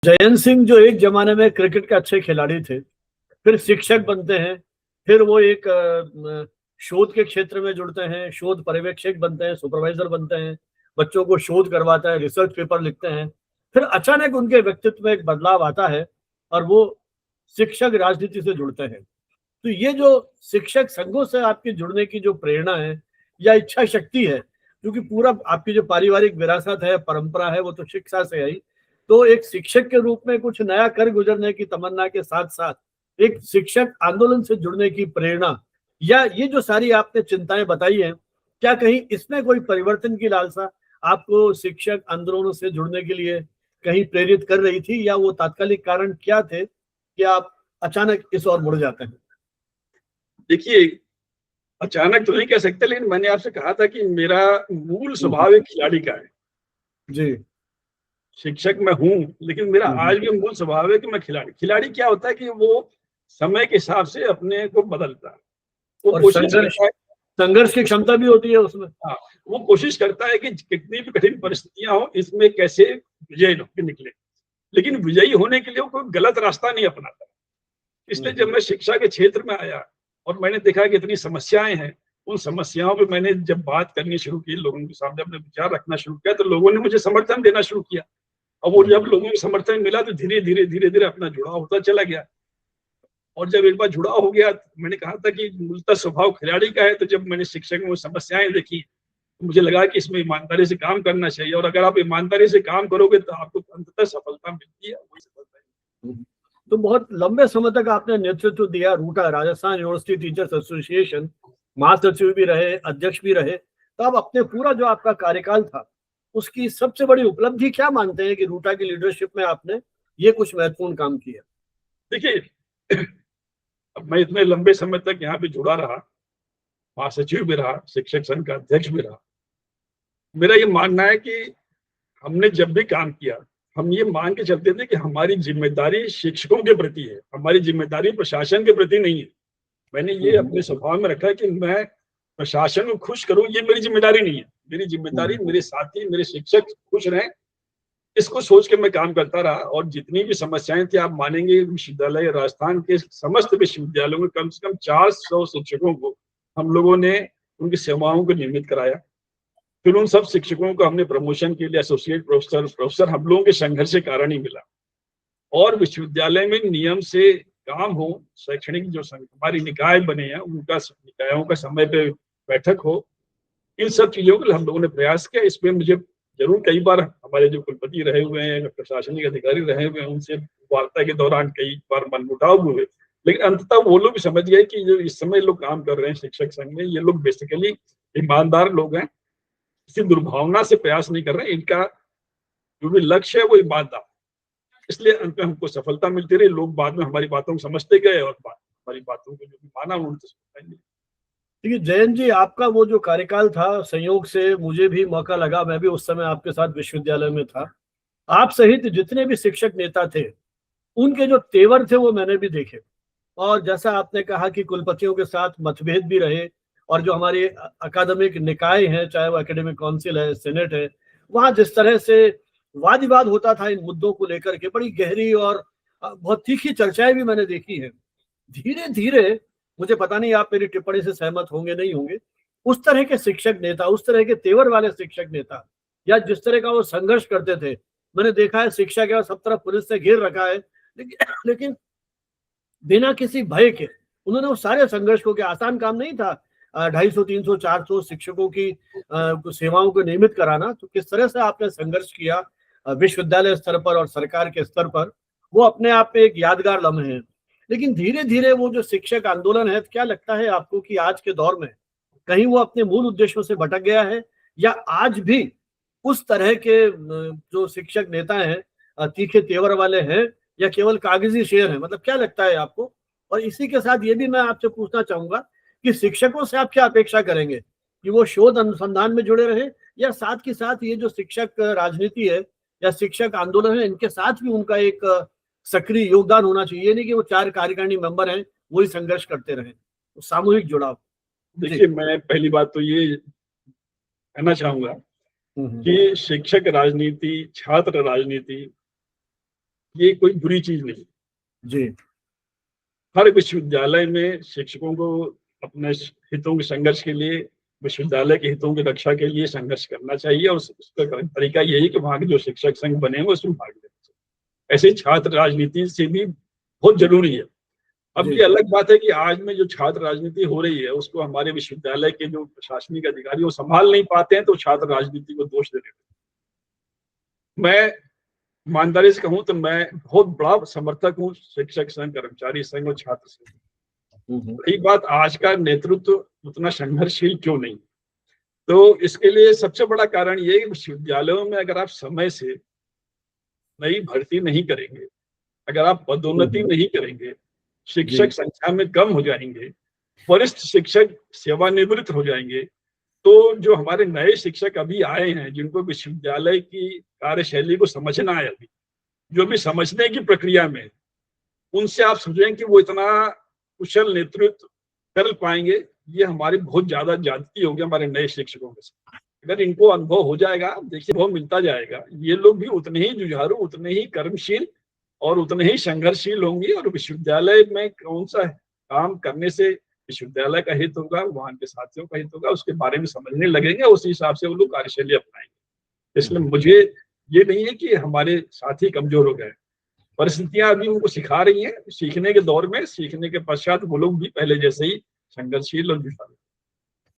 जयंत सिंह जो एक जमाने में क्रिकेट के अच्छे खिलाड़ी थे, फिर शिक्षक बनते हैं, फिर वो एक शोध के क्षेत्र में जुड़ते हैं, शोध पर्यवेक्षक बनते हैं, सुपरवाइजर बनते हैं, बच्चों को शोध करवाता है, रिसर्च पेपर लिखते हैं। फिर अचानक उनके व्यक्तित्व में एक बदलाव आता है और वो शिक्षक राजनीति से जुड़ते हैं। तो ये जो शिक्षक संघों से आपके जुड़ने की जो प्रेरणा है या इच्छा शक्ति है, क्योंकि पूरा आपकी जो पारिवारिक विरासत है, परंपरा है, वो तो शिक्षा से आई। तो एक शिक्षक के रूप में कुछ नया कर गुजरने की तमन्ना के साथ साथ एक शिक्षक आंदोलन से जुड़ने की प्रेरणा, या ये जो सारी आपने चिंताएं बताई हैं, क्या कहीं इसमें कोई परिवर्तन की लालसा आपको शिक्षक आंदोलनों से जुड़ने के लिए कहीं प्रेरित कर रही थी, या वो तात्कालिक कारण क्या थे कि आप अचानक इस ओर मुड़ जाते हैं? देखिए, अचानक तो नहीं कह सकते, लेकिन मैंने आपसे कहा था कि मेरा मूल स्वभाव एक खिलाड़ी का है। जी। शिक्षक मैं हूँ, लेकिन मेरा आज भी मूल स्वभाव है कि मैं खिलाड़ी। खिलाड़ी क्या होता है कि वो समय के हिसाब से अपने को बदलता है। वो और कोशिश करता है, संघर्ष की क्षमता भी होती है उसमें। हाँ, वो कोशिश करता है कि कितनी भी कठिन परिस्थितियां हो, इसमें कैसे विजयी निकले। लेकिन विजयी होने के लिए वो कोई गलत रास्ता नहीं अपनाता। इसलिए जब मैं शिक्षा के क्षेत्र में आया और मैंने देखा कि इतनी समस्याएं हैं, उन समस्याओं पे मैंने जब बात करनी शुरू की, लोगों के सामने अपने विचार रखना शुरू किया, तो लोगों ने मुझे समर्थन देना शुरू किया। और वो जब लोगों को समर्थन मिला तो धीरे धीरे अपना जुड़ाव होता चला गया। और जब एक बार जुड़ाव हो गया, मैंने कहा था कि मूलतः स्वभाव खिलाड़ी का है, तो जब मैंने शिक्षक में समस्याएं देखी तो मुझे लगा कि इसमें ईमानदारी से काम करना चाहिए, और अगर आप ईमानदारी से काम करोगे तो आपको अंततः सफलता मिलती है, वही सफलता है। तो बहुत लंबे समय तक आपने नेतृत्व दिया रूटा, राजस्थान यूनिवर्सिटी टीचर्स एसोसिएशन, महासचिव भी रहे, अध्यक्ष भी रहे। तो अब अपने पूरा जो आपका कार्यकाल था, उसकी सबसे बड़ी उपलब्धि क्या मानते हैं कि रूटा की लीडरशिप में आपने ये कुछ महत्वपूर्ण काम किया? देखिए, अब मैं इतने लंबे समय तक यहाँ पे जुड़ा रहा, महासचिव भी रहा, शिक्षक संघ का अध्यक्ष भी रहा। मेरा ये मानना है कि हमने जब भी काम किया, हम ये मान के चलते थे कि हमारी जिम्मेदारी शिक्षकों के प्रति है, हमारी जिम्मेदारी प्रशासन के प्रति नहीं है। मैंने ये अपने स्वभाव में रखा है कि मैं प्रशासन को खुश करूं, ये मेरी जिम्मेदारी नहीं है। मेरी जिम्मेदारी मेरे साथी, मेरे शिक्षक खुश रहें, इसको सोच के मैं काम करता रहा। और जितनी भी समस्याएं थी, आप मानेंगे, विश्वविद्यालय, राजस्थान के समस्त विश्वविद्यालयों में कम से कम 400 शिक्षकों को हम लोगों ने उनकी सेवाओं को नियमित कराया। फिर उन सब शिक्षकों को हमने प्रमोशन के लिए एसोसिएट प्रोफेसर हम लोगों के संघर्ष के कारण ही मिला। और विश्वविद्यालय में नियम से काम हो, शैक्षणिक जो हमारी निकाय बने हैं, उनका निकायों का समय पे बैठक हो, इन सब चीजों के लिए हम लोगों ने प्रयास किया। इसमें मुझे जरूर कई बार हमारे जो कुलपति रहे हुए हैं, प्रशासनिक अधिकारी रहे हुए हैं, उनसे वार्ता के दौरान कई बार मनमुटाव हुए, लेकिन अंततः वो लोग भी समझ गए कि जो इस समय लोग काम कर रहे हैं शिक्षक संघ में, ये लोग बेसिकली ईमानदार लोग हैं, किसी दुर्भावना से प्रयास नहीं कर रहे हैं, इनका जो भी लक्ष्य है वो ईमानदार। इसलिए अंत में हमको सफलता मिलती रही। लोग बाद में हमारी बातों को समझते गए और हमारी बातों को जो भी माना उन्होंने सफलता मिली। देखिए जयंत जी, आपका वो जो कार्यकाल था, संयोग से मुझे भी मौका लगा, मैं भी उस समय आपके साथ विश्वविद्यालय में था। आप सहित जितने भी शिक्षक नेता थे, उनके जो तेवर थे वो मैंने भी देखे। और जैसा आपने कहा कि कुलपतियों के साथ मतभेद भी रहे, और जो हमारे अकादमिक निकाय हैं, चाहे वो एकेडमिक काउंसिल है, सेनेट है, वहां जिस तरह से वाद विवाद होता था इन मुद्दों को लेकर के, बड़ी गहरी और बहुत तीखी चर्चाएं भी मैंने देखी हैं। धीरे धीरे, मुझे पता नहीं आप मेरी टिप्पणी से सहमत होंगे नहीं होंगे, उस तरह के शिक्षक नेता, उस तरह के तेवर वाले शिक्षक नेता, या जिस तरह का वो संघर्ष करते थे, मैंने देखा है शिक्षा के सब तरफ पुलिस से घेर रखा है, लेकिन बिना किसी भय के उन्होंने वो सारे संघर्ष को, क्या आसान काम नहीं था 250, 300, 400 शिक्षकों की सेवाओं को नियमित कराना। तो किस तरह से आपने संघर्ष किया विश्वविद्यालय स्तर पर और सरकार के स्तर पर, वो अपने आप में एक यादगार लम्हे हैं। लेकिन धीरे धीरे वो जो शिक्षक आंदोलन है, क्या लगता है आपको कि आज के दौर में कहीं वो अपने मूल उद्देश्यों से भटक गया है, या आज भी उस तरह के जो शिक्षक नेता हैं तीखे तेवर वाले हैं, या केवल कागजी शेर है? मतलब क्या लगता है आपको? और इसी के साथ ये भी मैं आपसे पूछना चाहूंगा कि शिक्षकों से आप क्या अपेक्षा करेंगे, कि वो शोध अनुसंधान में जुड़े रहे, या साथ के साथ ये जो शिक्षक राजनीति है या शिक्षक आंदोलन है, इनके साथ भी उनका एक सक्रिय योगदान होना चाहिए? ये नहीं कि वो 4 कार्यकारिणी मेंबर हैं, वही संघर्ष करते रहे। तो सामूहिक जुड़ाव। देखिए, मैं पहली बात तो ये कहना चाहूंगा कि शिक्षक राजनीति, छात्र राजनीति ये कोई बुरी चीज नहीं। जी। हर विश्वविद्यालय में शिक्षकों को अपने हितों के संघर्ष के लिए, विश्वविद्यालय के हितों की रक्षा के लिए संघर्ष करना चाहिए, और उसका तरीका यही कि वहां के जो शिक्षक संघ बने हैं उसमें भाग लेना चाहिए। ऐसे ही छात्र राजनीति से भी बहुत जरूरी है। अब जी। ये अलग बात है कि आज में जो छात्र राजनीति हो रही है उसको हमारे विश्वविद्यालय के जो प्रशासनिक अधिकारी वो संभाल नहीं पाते हैं, तो छात्र राजनीति को दोष दे देते हैं। मैं ईमानदारी से कहूं तो मैं बहुत बड़ा समर्थक हूँ शिक्षक संघ, कर्मचारी संघ और छात्र संघ। रही बात आज का नेतृत्व उतना संघर्षशील क्यों नहीं, तो इसके लिए सबसे बड़ा कारण ये है कि विश्वविद्यालयों में अगर आप समय से नई भर्ती नहीं करेंगे, अगर आप पदोन्नति नहीं करेंगे, शिक्षक संख्या में कम हो जाएंगे, वरिष्ठ शिक्षक सेवानिवृत्त हो जाएंगे, तो जो हमारे नए शिक्षक अभी आए हैं, जिनको विश्वविद्यालय की कार्यशैली को समझना है, अभी जो भी समझने की प्रक्रिया में, उनसे आप सोचें कि वो इतना कुशल नेतृत्व कर पाएंगे, ये हमारी बहुत ज्यादा ज्यादती होगी हमारे नए शिक्षकों के साथ। अगर इनको अनुभव हो जाएगा, देखिए अनुभव मिलता जाएगा, ये लोग भी उतने ही जुझारू, उतने ही कर्मशील और उतने ही संघर्षशील होंगे, और विश्वविद्यालय में कौन सा काम करने से विश्वविद्यालय का हित होगा, वहां के साथियों का हित होगा, उसके बारे में समझने लगेंगे, उसी हिसाब से वो लोग कार्यशैली अपनाएंगे। इसलिए मुझे ये नहीं है कि हमारे साथी कमजोर हो गए, परिस्थितियां अभी उनको सिखा रही हैं, सीखने के दौर में, सीखने के पश्चात वो लोग भी पहले जैसे ही संघर्षशील और जुझारू।